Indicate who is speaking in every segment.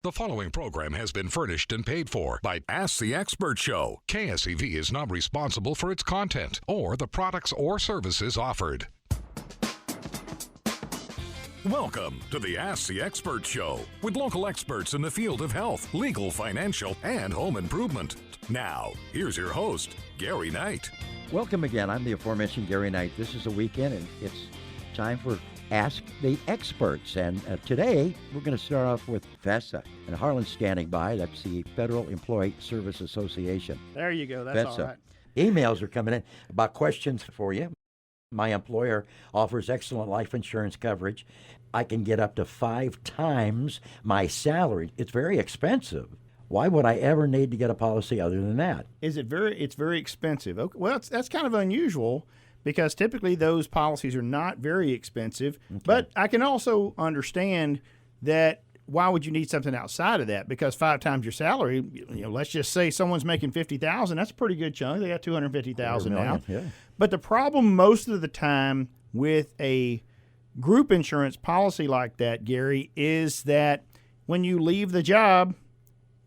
Speaker 1: The following program has been furnished and paid for by Ask the Expert Show. KSEV is not responsible for its content or the products or services offered. Welcome to the Ask the Expert Show with local experts in the field of health, legal, financial, and home improvement. Now, here's your host, Gary Knight.
Speaker 2: Welcome again. I'm the aforementioned Gary Knight. This is a weekend, and it's time for Ask the Experts. And today, we're going to start off with VESA. And Harlan's standing by. That's the Federal Employee Service Association.
Speaker 3: There you go. That's
Speaker 2: VESA.
Speaker 3: all right.
Speaker 2: Emails are coming in about questions for you. My employer offers excellent life insurance coverage. I can get up to 5 times my salary. It's very expensive. Why would I ever need to get a policy other than that?
Speaker 3: It's very expensive. Okay, well, that's kind of unusual because typically those policies are not very expensive. Okay. But I can also understand that why would you need something outside of that? Because 5 times your salary, let's just say someone's making $50,000. That's a pretty good chunk. They got $250,000 now.
Speaker 2: Yeah.
Speaker 3: But the problem most of the time with a group insurance policy like that, Gary, is that when you leave the job,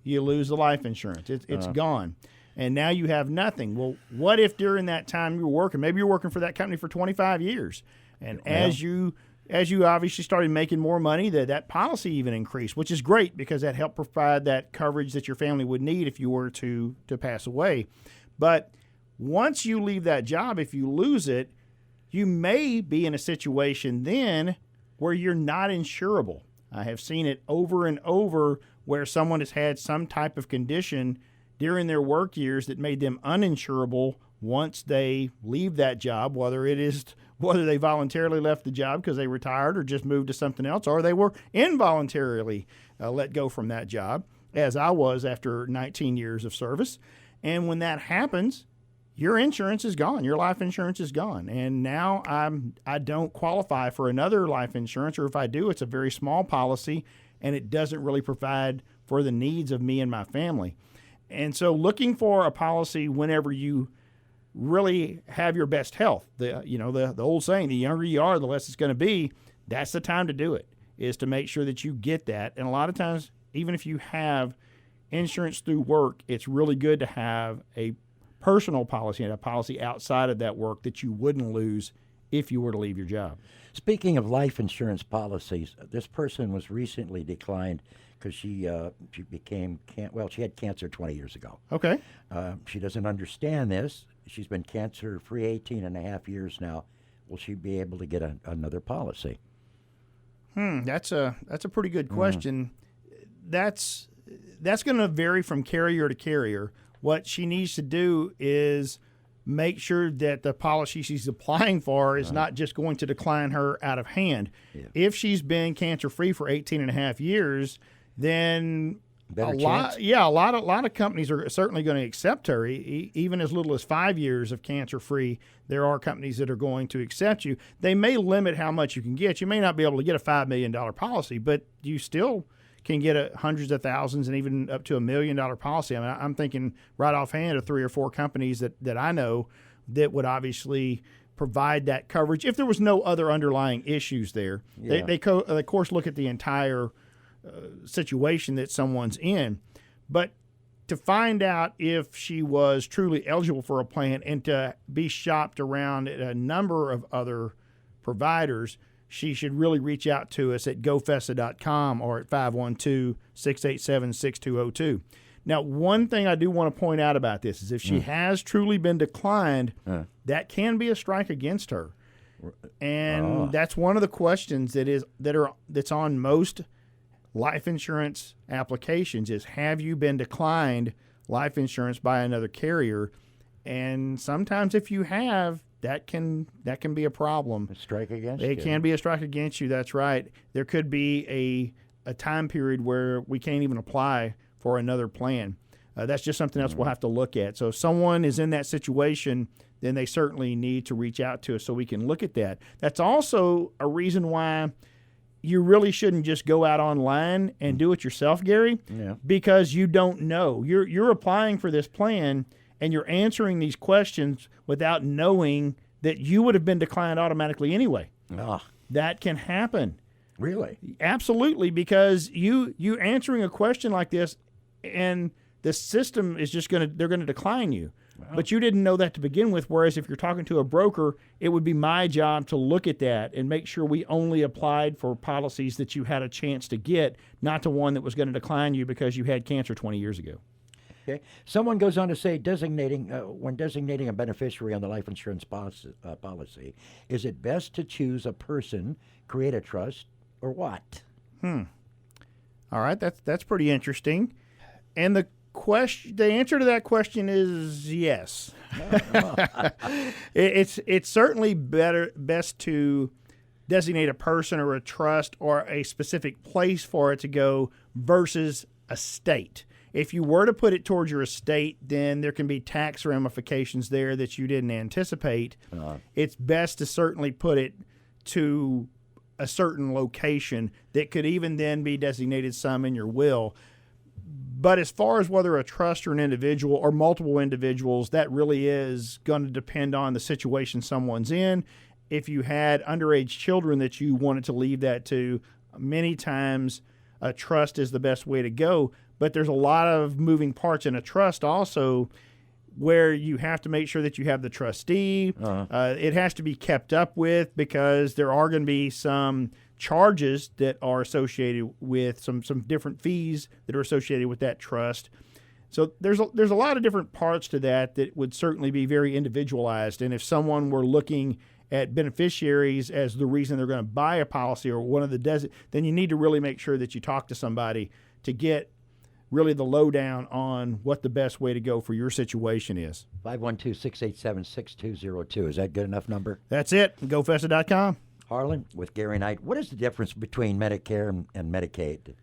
Speaker 3: you lose the life insurance. It's gone. And now you have nothing. Well, what if during that time you were working, maybe you're working for that company for 25 years, and as you obviously started making more money, that policy even increased, which is great because that helped provide that coverage that your family would need if you were to pass away. But once you leave that job, if you lose it, you may be in a situation then where you're not insurable. I have seen it over and over where someone has had some type of condition during their work years that made them uninsurable once they leave that job, whether they voluntarily left the job because they retired or just moved to something else, or they were involuntarily let go from that job, as I was after 19 years of service. And when that happens, your insurance is gone. Your life insurance is gone. And now I don't qualify for another life insurance, or if I do, it's a very small policy, and it doesn't really provide for the needs of me and my family. And so looking for a policy whenever you really have your best health, the old saying, the younger you are, the less it's going to be, that's the time to do it, is to make sure that you get that. And a lot of times, even if you have insurance through work, it's really good to have a personal policy and a policy outside of that work that you wouldn't lose if you were to leave your job.
Speaker 2: Speaking of life insurance policies, this person was recently declined because she had cancer 20 years ago.
Speaker 3: Okay.
Speaker 2: She doesn't understand this. She's been cancer-free 18 and a half years now. Will she be able to get another policy?
Speaker 3: That's a pretty good question. That's going to vary from carrier to carrier. What she needs to do is make sure that the policy she's applying for is not just going to decline her out of hand. Yeah. If she's been cancer-free for 18 and a half years, then a lot of companies are certainly going to accept her. Even as little as 5 years of cancer-free, there are companies that are going to accept you. They may limit how much you can get. You may not be able to get a $5 million policy, but you still can get hundreds of thousands and even up to $1 million policy. I mean, I'm thinking right offhand of 3 or 4 companies that I know that would obviously provide that coverage if there was no other underlying issues there. Yeah. They of course look at the entire situation that someone's in, but to find out if she was truly eligible for a plan and to be shopped around at a number of other providers, she should really reach out to us at gofesa.com or at 512-687-6202. Now, one thing I do want to point out about this is if she has truly been declined, that can be a strike against her. And that's one of the questions that's on most life insurance applications is, have you been declined life insurance by another carrier? And sometimes if you have, that can be a problem.
Speaker 2: A strike against you.
Speaker 3: It can be a strike against you, that's right. There could be a time period where we can't even apply for another plan. That's just something else we'll have to look at. So if someone is in that situation, then they certainly need to reach out to us so we can look at that. That's also a reason why you really shouldn't just go out online and do it yourself, Gary, because you don't know. You're applying for this plan and you're answering these questions without knowing that you would have been declined automatically anyway. That can happen.
Speaker 2: Really?
Speaker 3: Absolutely, because you answering a question like this, and the system is just they're going to decline you. Wow. But you didn't know that to begin with, whereas if you're talking to a broker, it would be my job to look at that and make sure we only applied for policies that you had a chance to get, not to one that was going to decline you because you had cancer 20 years ago.
Speaker 2: Okay. Someone goes on to say, when designating a beneficiary on the life insurance policy, is it best to choose a person, create a trust, or what?
Speaker 3: All right, that's pretty interesting. And the answer to that question is yes. It's certainly best to designate a person or a trust or a specific place for it to go versus a state. If you were to put it towards your estate, then there can be tax ramifications there that you didn't anticipate. It's best to certainly put it to a certain location that could even then be designated some in your will. But as far as whether a trust or an individual or multiple individuals, that really is going to depend on the situation someone's in. If you had underage children that you wanted to leave that to, many times a trust is the best way to go. But there's a lot of moving parts in a trust also, where you have to make sure that you have the trustee. It has to be kept up with because there are going to be some charges that are associated with some different fees that are associated with that trust. So there's a lot of different parts to that would certainly be very individualized. And if someone were looking at beneficiaries as the reason they're going to buy a policy or one of the then you need to really make sure that you talk to somebody to get really the lowdown on what the best way to go for your situation is.
Speaker 2: 512-687-6202. Is that good enough number?
Speaker 3: That's it. GoFesta.com.
Speaker 2: Harlan, with Gary Knight, what is the difference between Medicare and Medicaid?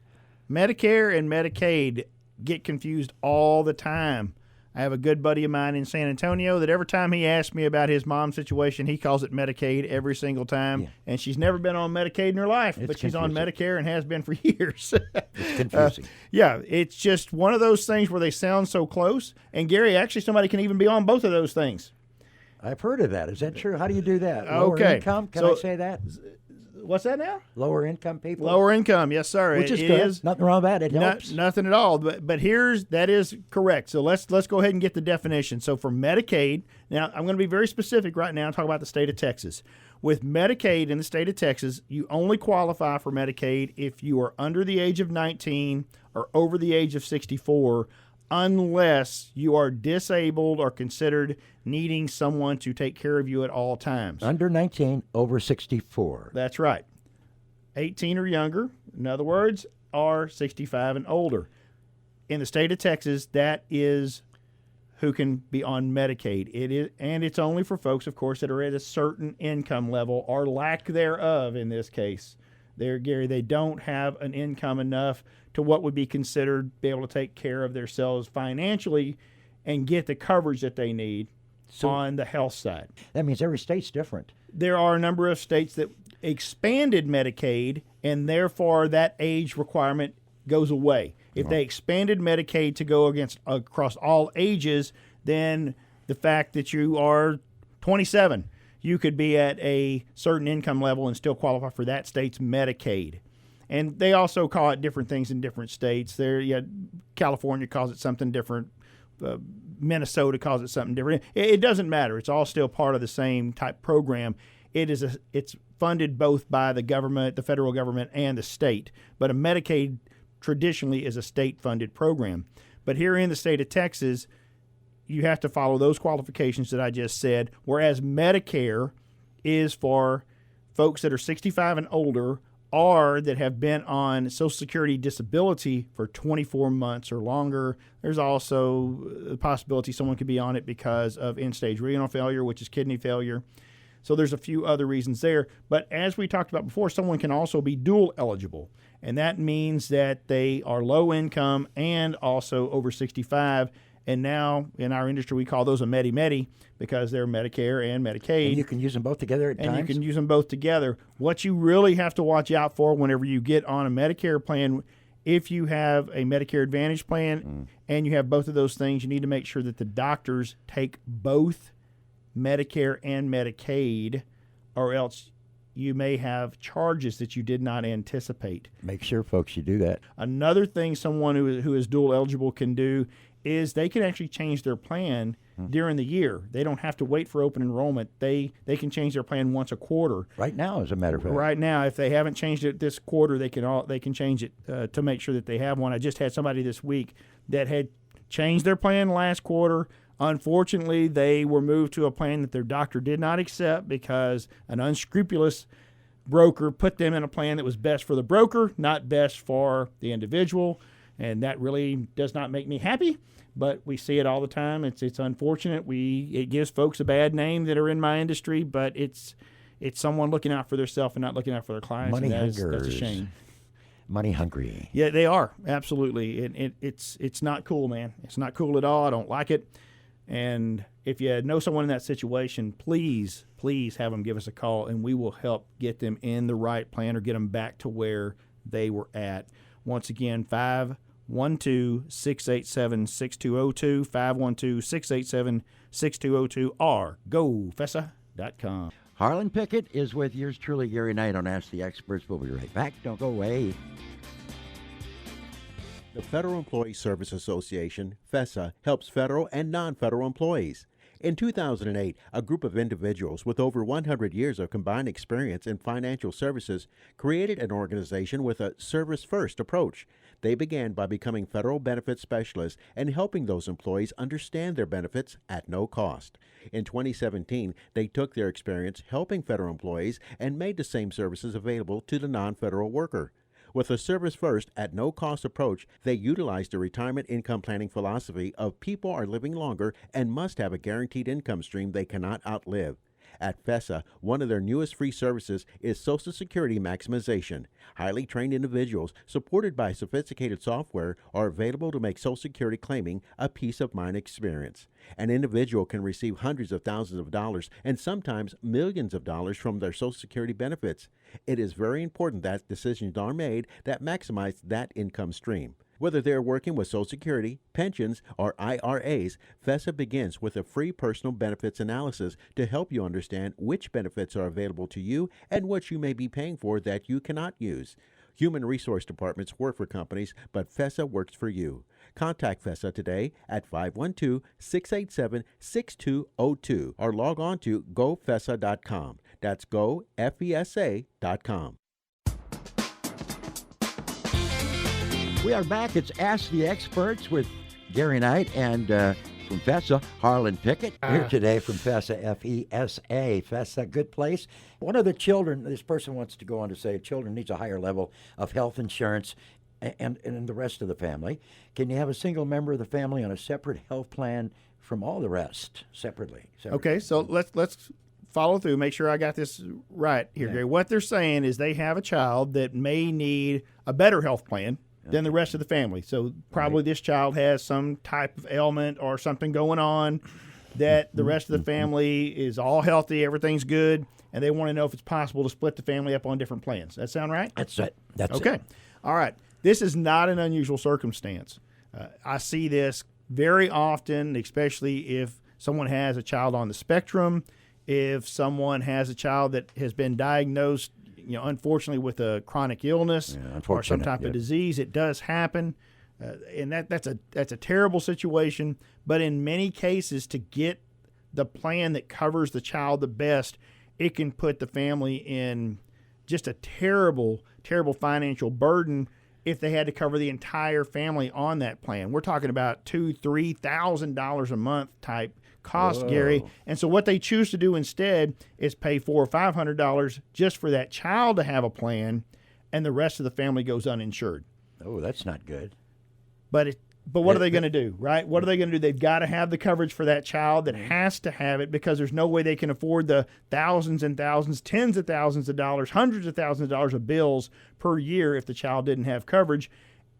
Speaker 3: Medicare and Medicaid get confused all the time. I have a good buddy of mine in San Antonio that every time he asks me about his mom's situation, he calls it Medicaid every single time. Yeah. And she's never been on Medicaid in her life, but she's on Medicare and has been for years.
Speaker 2: It's confusing.
Speaker 3: It's just one of those things where they sound so close. And Gary, actually somebody can even be on both of those things.
Speaker 2: I've heard of that. Is that true? How do you do that? Lower income? Can I say that?
Speaker 3: What's that now?
Speaker 2: Lower income people?
Speaker 3: Lower income, yes, sir.
Speaker 2: Which is good. Nothing wrong with that. It helps.
Speaker 3: Nothing at all. But that is correct. So let's go ahead and get the definition. So for Medicaid, now I'm going to be very specific right now and talk about the state of Texas. With Medicaid in the state of Texas, you only qualify for Medicaid if you are under the age of 19 or over the age of 64, unless you are disabled or considered needing someone to take care of you at all times.
Speaker 2: Under 19, over 64.
Speaker 3: That's right. 18 or younger, in other words, are 65 and older. In the state of Texas, that is who can be on Medicaid. It is, and it's only for folks, of course, that are at a certain income level or lack thereof in this case. Gary, they don't have an income enough to what would be considered be able to take care of themselves financially and get the coverage that they need on the health side.
Speaker 2: That means every state's different.
Speaker 3: There are a number of states that expanded Medicaid, and therefore that age requirement goes away. If they expanded Medicaid to go across all ages, then the fact that you are 27, you could be at a certain income level and still qualify for that state's Medicaid. And they also call it different things in different states. California calls it something different. Minnesota calls it something different. It doesn't matter. It's all still part of the same type program. It's funded both by the government, the federal government, and the state. But a Medicaid traditionally is a state-funded program. But here in the state of Texas, you have to follow those qualifications that I just said, whereas Medicare is for folks that are 65 and older or that have been on Social Security disability for 24 months or longer. There's also the possibility someone could be on it because of end-stage renal failure, which is kidney failure. So there's a few other reasons there. But as we talked about before, someone can also be dual eligible. And that means that they are low income and also over 65. And now in our industry, we call those a Medi-Medi because they're Medicare and Medicaid.
Speaker 2: And you can use them both together at times?
Speaker 3: And you can use them both together. What you really have to watch out for whenever you get on a Medicare plan, if you have a Medicare Advantage plan and you have both of those things, you need to make sure that the doctors take both Medicare and Medicaid, or else you may have charges that you did not anticipate.
Speaker 2: Make sure, folks, you do that.
Speaker 3: Another thing someone who is dual eligible can do is they can actually change their plan during the year. They don't have to wait for open enrollment. They can change their plan once a quarter.
Speaker 2: Right now, as a matter of fact.
Speaker 3: Right now, if they haven't changed it this quarter, they can change it to make sure that they have one. I just had somebody this week that had changed their plan last quarter. Unfortunately, they were moved to a plan that their doctor did not accept because an unscrupulous broker put them in a plan that was best for the broker, not best for the individual. And that really does not make me happy, but we see it all the time. It's unfortunate. It gives folks a bad name that are in my industry, but it's someone looking out for themselves and not looking out for their clients.
Speaker 2: Money
Speaker 3: and
Speaker 2: hungers.
Speaker 3: that's a shame.
Speaker 2: Money hungry.
Speaker 3: Yeah, they are, absolutely. It's not cool, man. It's not cool at all. I don't like it. And if you know someone in that situation, please have them give us a call, and we will help get them in the right plan or get them back to where they were at. Once again, 512-687-6202, 512-687-6202, or gofessa.com.
Speaker 2: Harlan Pickett is with yours truly, Gary Knight, on Ask the Experts. We'll be right back. Don't go away.
Speaker 4: The Federal Employee Service Association, FESA, helps federal and non-federal employees. In 2008, a group of individuals with over 100 years of combined experience in financial services created an organization with a service-first approach. They began by becoming federal benefits specialists and helping those employees understand their benefits at no cost. In 2017, they took their experience helping federal employees and made the same services available to the non-federal worker. With a service-first, at no-cost approach, they utilized the retirement income planning philosophy of people are living longer and must have a guaranteed income stream they cannot outlive. At FESA, one of their newest free services is Social Security Maximization. Highly trained individuals, supported by sophisticated software, are available to make Social Security claiming a peace-of-mind experience. An individual can receive hundreds of thousands of dollars and sometimes millions of dollars from their Social Security benefits. It is very important that decisions are made that maximize that income stream. Whether they're working with Social Security, pensions, or IRAs, FESA begins with a free personal benefits analysis to help you understand which benefits are available to you and what you may be paying for that you cannot use. Human resource departments work for companies, but FESA works for you. Contact FESA today at 512-687-6202 or log on to gofessa.com. That's gofessa.com.
Speaker 2: We are back. It's Ask the Experts with Gary Knight and from FESA, Harlan Pickett. Here today from FESA, F-E-S-A. FESA, good place. One of the children, this person wants to go on to say, children needs a higher level of health insurance and the rest of the family. Can you have a single member of the family on a separate health plan from all the rest separately?
Speaker 3: Okay, so let's follow through, make sure I got this right here, Gary. What they're saying is they have a child that may need a better health plan than the rest of the family. So probably this child has some type of ailment or something going on that the rest of the family is all healthy, everything's good, and they want to know if it's possible to split the family up on different plans. That sound right?
Speaker 2: That's it. That's
Speaker 3: okay.
Speaker 2: it.
Speaker 3: All right. This is not an unusual circumstance. I see this very often, especially if someone has a child on the spectrum, if someone has a child that has been diagnosed, unfortunately with a chronic illness or some type of disease. It does happen, and that's a terrible situation. But in many cases, to get the plan that covers the child the best, it can put the family in just a terrible, terrible financial burden if they had to cover the entire family on that plan. We're talking about $2,000-$3,000 a month type cost, Gary. And so what they choose to do instead is pay $400 or $500 just for that child to have a plan, and the rest of the family goes uninsured.
Speaker 2: Oh, that's not good.
Speaker 3: But what are they going to do, right? What are they going to do? They've got to have the coverage for that child that has to have it, because there's no way they can afford the thousands and thousands, tens of thousands of dollars, hundreds of thousands of dollars of bills per year if the child didn't have coverage,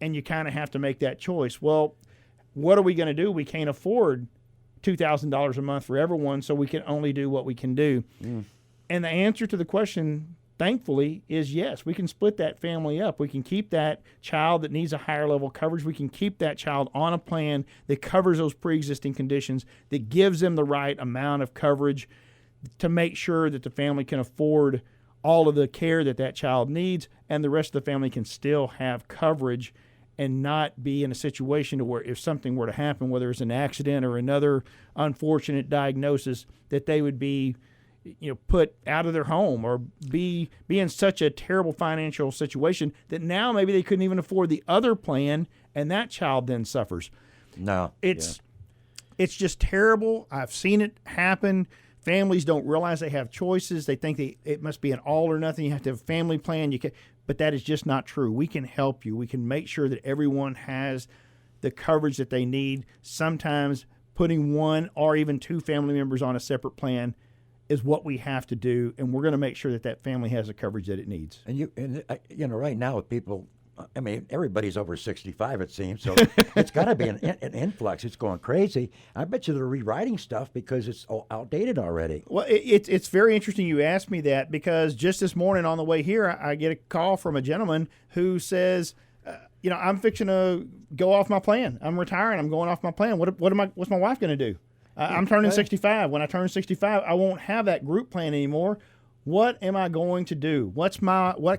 Speaker 3: and you kind of have to make that choice. Well, what are we going to do? We can't afford $2,000 a month for everyone, so we can only do what we can do. And the answer to the question, thankfully, is yes. We can split that family up. We can keep that child that needs a higher level coverage. We can keep that child on a plan that covers those pre-existing conditions, that gives them the right amount of coverage to make sure that the family can afford all of the care that that child needs, and the rest of the family can still have coverage and not be in a situation to where if something were to happen, whether it's an accident or another unfortunate diagnosis, that they would be put out of their home or be in such a terrible financial situation that now maybe they couldn't even afford the other plan, and that child then suffers.
Speaker 2: No.
Speaker 3: It's just terrible. I've seen it happen. Families don't realize they have choices. They think it must be an all or nothing. You have to have a family plan. But that is just not true. We can help you. We can make sure that everyone has the coverage that they need. Sometimes putting one or even two family members on a separate plan is what we have to do, and we're going to make sure that that family has the coverage that it needs.
Speaker 2: And right now with people, I mean, everybody's over 65, it seems, so it's got to be an influx. It's going crazy. I bet you they're rewriting stuff because it's outdated already.
Speaker 3: Well, it's very interesting you asked me that, because just this morning on the way here, I get a call from a gentleman who says, I'm fixing to go off my plan. I'm retiring. I'm going off my plan. What's my wife going to do? I'm turning 65. When I turn 65, I won't have that group plan anymore. What am I going to do? What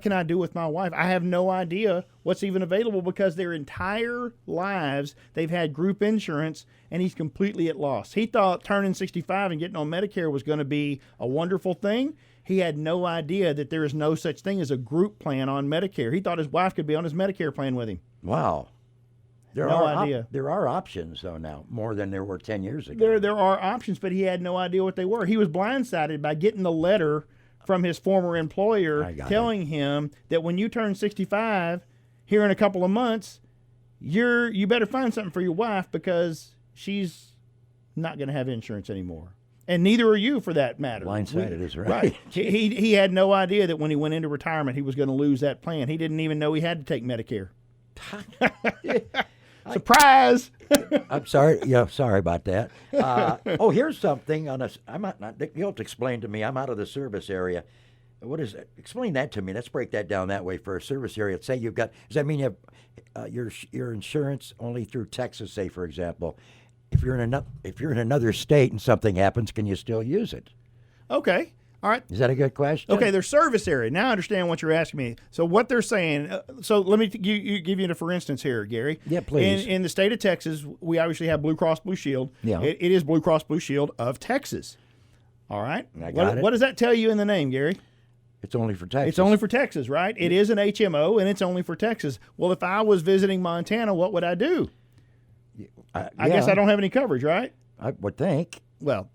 Speaker 3: can I do with my wife? I have no idea what's even available, because their entire lives they've had group insurance, and he's completely at loss. He thought turning 65 and getting on Medicare was going to be a wonderful thing. He had no idea that there is no such thing as a group plan on Medicare. He thought his wife could be on his Medicare plan with him.
Speaker 2: Wow.
Speaker 3: No idea.
Speaker 2: There are options, though, now, more than there were 10 years ago.
Speaker 3: There are options, but he had no idea what they were. He was blindsided by getting the letter from his former employer telling him that when you turn 65 here in a couple of months, you better find something for your wife, because she's not going to have insurance anymore. And neither are you, for that matter.
Speaker 2: Blindsided is right.
Speaker 3: He had no idea that when he went into retirement, he was going to lose that plan. He didn't even know he had to take Medicare. Surprise!
Speaker 2: I'm sorry. Yeah, sorry about that. Here's something on us. You'll have to explain to me. I'm out of the service area. What is it? Explain that to me. Let's break that down that way for a service area. Say you've got. Does that mean you have your insurance only through Texas? Say, for example, if you're in another state and something happens, can you still use it?
Speaker 3: Okay. All right.
Speaker 2: Is that a good question?
Speaker 3: Okay, their service area. Now I understand what you're asking me. So what they're saying, so let me give you a for instance here, Gary.
Speaker 2: Yeah, please.
Speaker 3: In the state of Texas, we obviously have Blue Cross Blue Shield.
Speaker 2: Yeah.
Speaker 3: It is Blue Cross Blue Shield of Texas. All right.
Speaker 2: I got it.
Speaker 3: What does that tell you in the name, Gary?
Speaker 2: It's only for Texas.
Speaker 3: It's only for Texas, right? It is an HMO, and it's only for Texas. Well, if I was visiting Montana, what would I do? I guess I don't have any coverage, right?
Speaker 2: I would think.
Speaker 3: Well,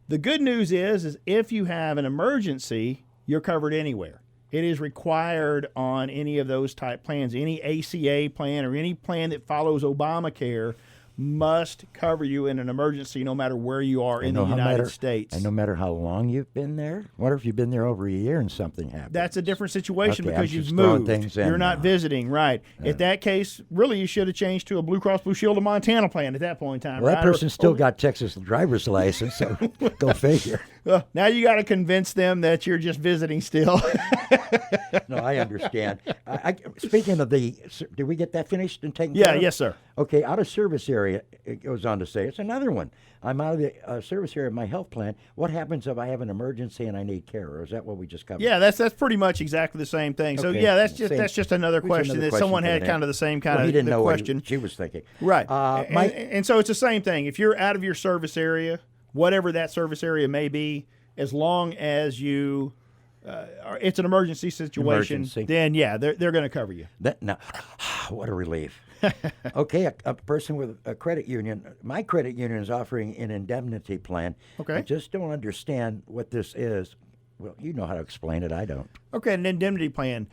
Speaker 3: the good news is if you have an emergency, you're covered anywhere. It is required on any of those type plans. Any ACA plan or any plan that follows Obamacare must cover you in an emergency, no matter where you are in the United States.
Speaker 2: And no matter how long you've been there? What if you've been there over a year and something happens?
Speaker 3: That's a different situation,
Speaker 2: Okay,
Speaker 3: because
Speaker 2: I'm
Speaker 3: you've
Speaker 2: just throwing
Speaker 3: moved.
Speaker 2: things in
Speaker 3: You're not
Speaker 2: now.
Speaker 3: visiting, right? In that case, really, you should have changed to a Blue Cross Blue Shield of Montana plan at that point in time.
Speaker 2: Well,
Speaker 3: right?
Speaker 2: that person's still got Texas driver's license, so go figure.
Speaker 3: Now you got to convince them that you're just visiting still.
Speaker 2: No, I understand. Speaking of did we get that finished and taken
Speaker 3: Yeah,
Speaker 2: care of?
Speaker 3: yes, sir.
Speaker 2: Okay, out of service area, it goes on to say, it's another one. I'm out of the service area of my health plan. What happens if I have an emergency and I need care? Or is that what we just covered?
Speaker 3: Yeah, that's pretty much exactly the same thing. So
Speaker 2: Okay.
Speaker 3: yeah, that's just another question that someone had kind of the same kind
Speaker 2: Well,
Speaker 3: of
Speaker 2: he didn't know
Speaker 3: question.
Speaker 2: what she was thinking.
Speaker 3: Right.
Speaker 2: Mike,
Speaker 3: And so it's the same thing. If you're out of your service area, whatever that service area may be, as long as you it's an emergency situation, then yeah, they're going to cover you.
Speaker 2: Now, what a relief. Okay, a person with a credit union, my credit union is offering an indemnity plan.
Speaker 3: Okay.
Speaker 2: I just don't understand what this is. Well, you know how to explain it. I don't.
Speaker 3: Okay, an indemnity plan.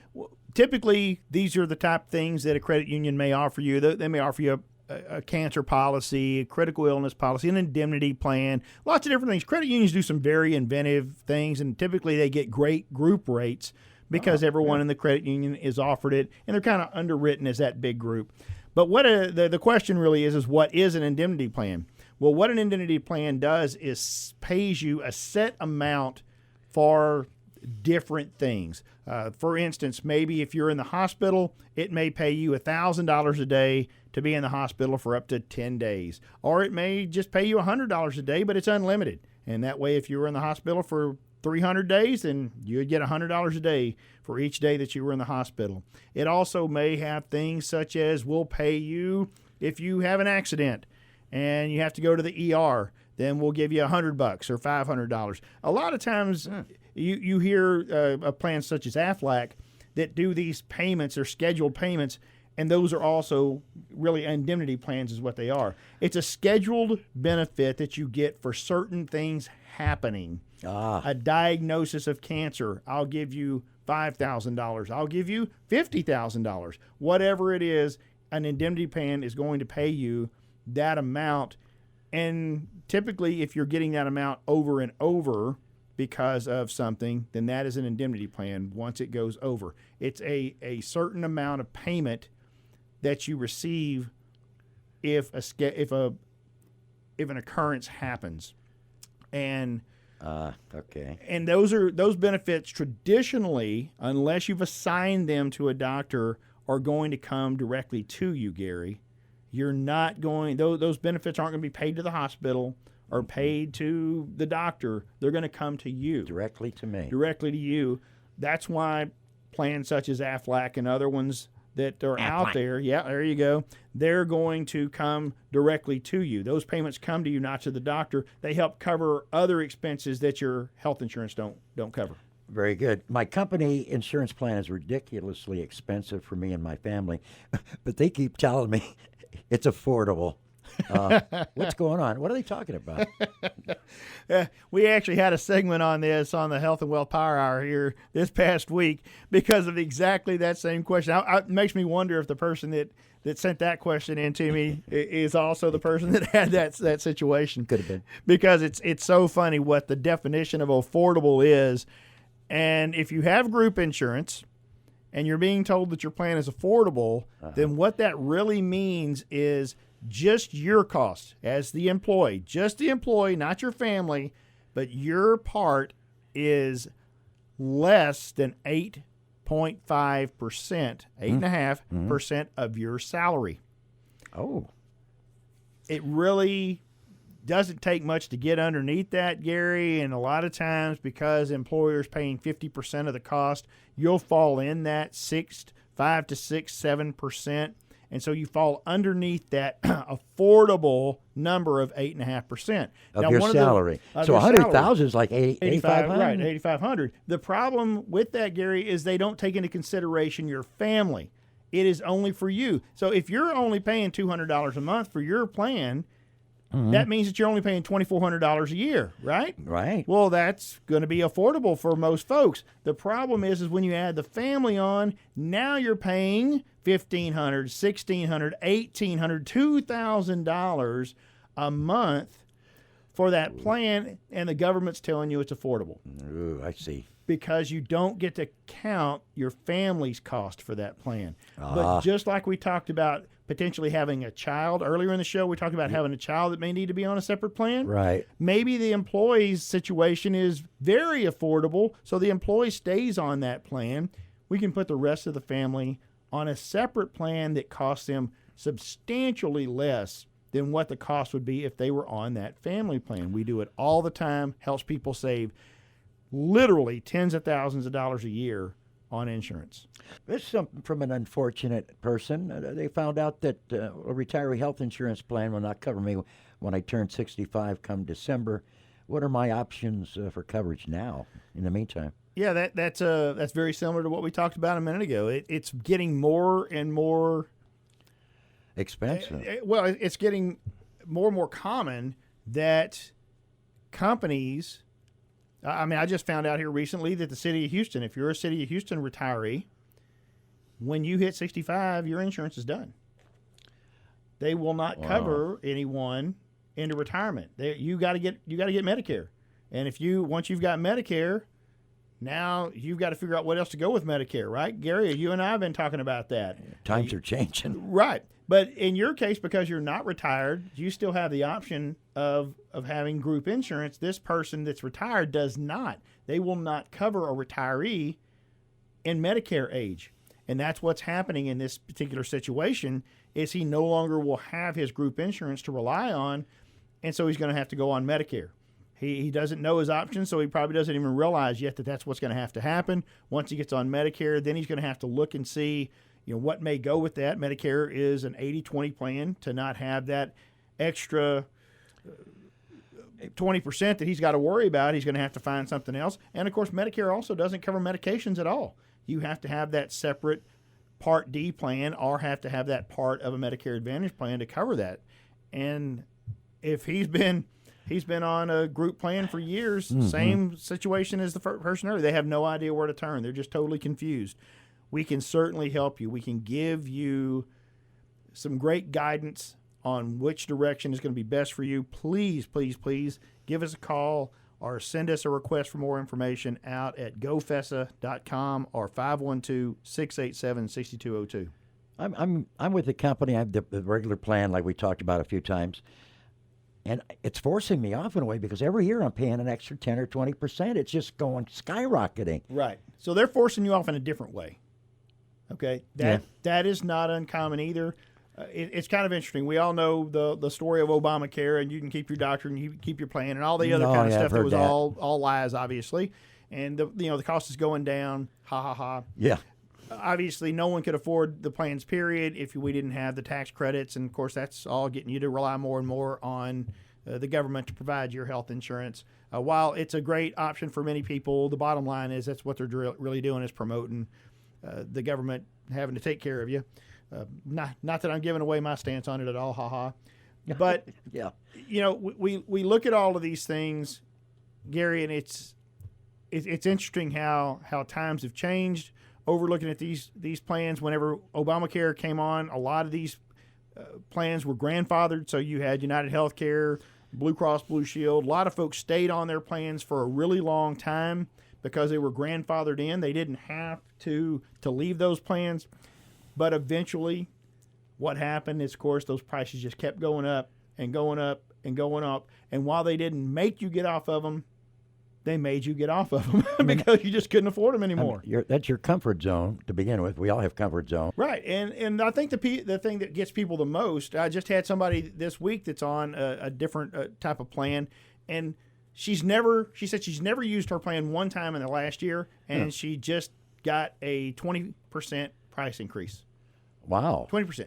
Speaker 3: Typically, these are the type of things that a credit union may offer you. They may offer you a cancer policy, a critical illness policy, an indemnity plan, lots of different things. Credit unions do some very inventive things, and typically they get great group rates because everyone in the credit union is offered it, and they're kind of underwritten as that big group. But what the question really is what is an indemnity plan? Well, what an indemnity plan does is pays you a set amount for different things. For instance, maybe if you're in the hospital, it may pay you $1,000 a day to be in the hospital for up to 10 days. Or it may just pay you $100 a day, but it's unlimited. And that way, if you were in the hospital for 300 days, then you would get $100 a day for each day that you were in the hospital. It also may have things such as we'll pay you if you have an accident and you have to go to the ER, then we'll give you $100 or $500. A lot of times you hear a plan such as Aflac that do these payments or scheduled payments, and those are also really indemnity plans is what they are. It's a scheduled benefit that you get for certain things happening. A diagnosis of cancer, I'll give you $5,000. I'll give you $50,000. Whatever it is, an indemnity plan is going to pay you that amount. And typically, if you're getting that amount over and over because of something, then that is an indemnity plan once it goes over. It's a certain amount of payment that you receive if an occurrence happens. And
Speaker 2: okay.
Speaker 3: And those benefits traditionally, unless you've assigned them to a doctor, are going to come directly to you, Gary. You're not going, those benefits aren't going to be paid to the hospital or paid to the doctor. They're going to come to you.
Speaker 2: Directly to me.
Speaker 3: Directly to you. That's why plans such as Aflac and other ones that are out there, yeah, there you go, they're going to come directly to you. Those payments come to you, not to the doctor. They help cover other expenses that your health insurance don't cover.
Speaker 2: Very good. My company insurance plan is ridiculously expensive for me and my family, but they keep telling me it's affordable. What's going on? What are they talking about?
Speaker 3: We actually had a segment on this on the Health and Wealth Power Hour here this past week because of exactly that same question. It makes me wonder if the person that sent that question in to me is also the person that had that situation.
Speaker 2: Could have been.
Speaker 3: Because it's so funny what the definition of affordable is. And if you have group insurance and you're being told that your plan is affordable, then what that really means is just your cost as the employee, not your family, but your part is less than 8.5%, 8.5% of your salary.
Speaker 2: Oh.
Speaker 3: It really doesn't take much to get underneath that, Gary, and a lot of times because employers paying 50% of the cost, you'll fall in that 5 to 6, 7%. And so you fall underneath that affordable number of 8.5%
Speaker 2: of your salary. So 100,000 is like 8,500.
Speaker 3: Right, 8,500. The problem with that, Gary, is they don't take into consideration your family. It is only for you. So if you're only paying $200 a month for your plan, that means that you're only paying $2,400 a year, right?
Speaker 2: Right.
Speaker 3: Well, that's going to be affordable for most folks. The problem is when you add the family on, now you're paying $1,500, $1,600, $1,800, $2,000 a month for that plan, and the government's telling you it's affordable.
Speaker 2: Ooh, I see.
Speaker 3: Because you don't get to count your family's cost for that plan. But just like we talked about potentially having a child earlier in the show, we talked about having a child that may need to be on a separate plan.
Speaker 2: Right.
Speaker 3: Maybe the employee's situation is very affordable, so the employee stays on that plan. We can put the rest of the family on a separate plan that costs them substantially less than what the cost would be if they were on that family plan. We do it all the time, helps people save literally tens of thousands of dollars a year on insurance.
Speaker 2: This is something from an unfortunate person. They found out that a retiree health insurance plan will not cover me when I turn 65 come December. What are my options for coverage now in the meantime?
Speaker 3: Yeah, that's very similar to what we talked about a minute ago. It's getting more and more
Speaker 2: expensive.
Speaker 3: It's getting more and more common that companies, I just found out here recently that the city of Houston, if you're a city of Houston retiree, when you hit 65, your insurance is done. They will not cover anyone into retirement. You got to get Medicare. And once you've got Medicare, now you've got to figure out what else to go with Medicare, right? Gary, you and I have been talking about that.
Speaker 2: Times are changing.
Speaker 3: Right. But in your case, because you're not retired, you still have the option of having group insurance. This person that's retired does not. They will not cover a retiree in Medicare age. And that's what's happening in this particular situation is he no longer will have his group insurance to rely on, and so he's going to have to go on Medicare. He doesn't know his options, so he probably doesn't even realize yet that that's what's going to happen. Once he gets on Medicare, then he's going to have to look and see, what may go with that. Medicare is an 80-20 plan to not have that extra 20% that he's got to worry about. He's going to have to find something else. And, of course, Medicare also doesn't cover medications at all. You have to have that separate Part D plan or have to have that part of a Medicare Advantage plan to cover that. And if he's been on a group plan for years, same situation as the person earlier. They have no idea where to turn. They're just totally confused. We can certainly help you. We can give you some great guidance on which direction is going to be best for you. Please, please, please give us a call or send us a request for more information out at gofessa.com or 512-687-6202.
Speaker 2: I'm with the company. I have the regular plan like we talked about a few times. And it's forcing me off in a way because every year I'm paying an extra 10 or 20%. It's just going skyrocketing.
Speaker 3: Right. So they're forcing you off in a different way. Okay? That is not uncommon either. It's kind of interesting. We all know the story of Obamacare, and you can keep your doctor and you can keep your plan and all the other kind of stuff that was all lies, obviously. And the cost is going down. Ha ha ha.
Speaker 2: Yeah.
Speaker 3: Obviously, no one could afford the plans, period, if we didn't have the tax credits. And, of course, that's all getting you to rely more and more on the government to provide your health insurance. While it's a great option for many people, the bottom line is that's what they're really doing is promoting the government having to take care of you. Not that I'm giving away my stance on it at all, ha-ha. But,
Speaker 2: yeah,
Speaker 3: we look at all of these things, Gary, and it's interesting how times have changed. Overlooking at these plans, whenever Obamacare came on, a lot of these plans were grandfathered. So you had United Healthcare, Blue Cross Blue Shield. A lot of folks stayed on their plans for a really long time because they were grandfathered in. They didn't have to leave those plans. But eventually what happened is, of course, those prices just kept going up and going up and going up. And while they didn't make you get off of them, they made you get off of them because you just couldn't afford them anymore.
Speaker 2: That's your comfort zone to begin with. We all have comfort zone.
Speaker 3: Right. And I think the thing that gets people the most, I just had somebody this week that's on a different type of plan, and she said she's never used her plan one time in the last year, and she just got a 20% price increase.
Speaker 2: Wow.
Speaker 3: 20%.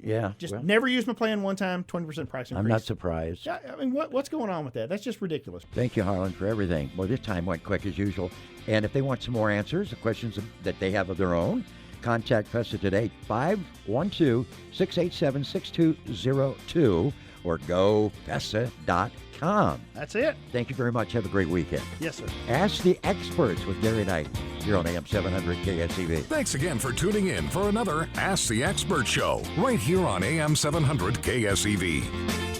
Speaker 2: Yeah.
Speaker 3: Never used my plan one time, 20% price increase.
Speaker 2: I'm not surprised.
Speaker 3: Yeah, I mean, what's going on with that? That's just ridiculous.
Speaker 2: Thank you, Harlan, for everything. Well, this time went quick as usual. And if they want some more answers, the questions that they have of their own, contact Fessa today, 512-687-6202 or gofessa.com.
Speaker 3: That's it.
Speaker 2: Thank you very much. Have a great weekend.
Speaker 3: Yes, sir.
Speaker 2: Ask the Experts with Gary Knight here on AM 700 KSEV.
Speaker 1: Thanks again for tuning in for another Ask the Expert show right here on AM 700 KSEV.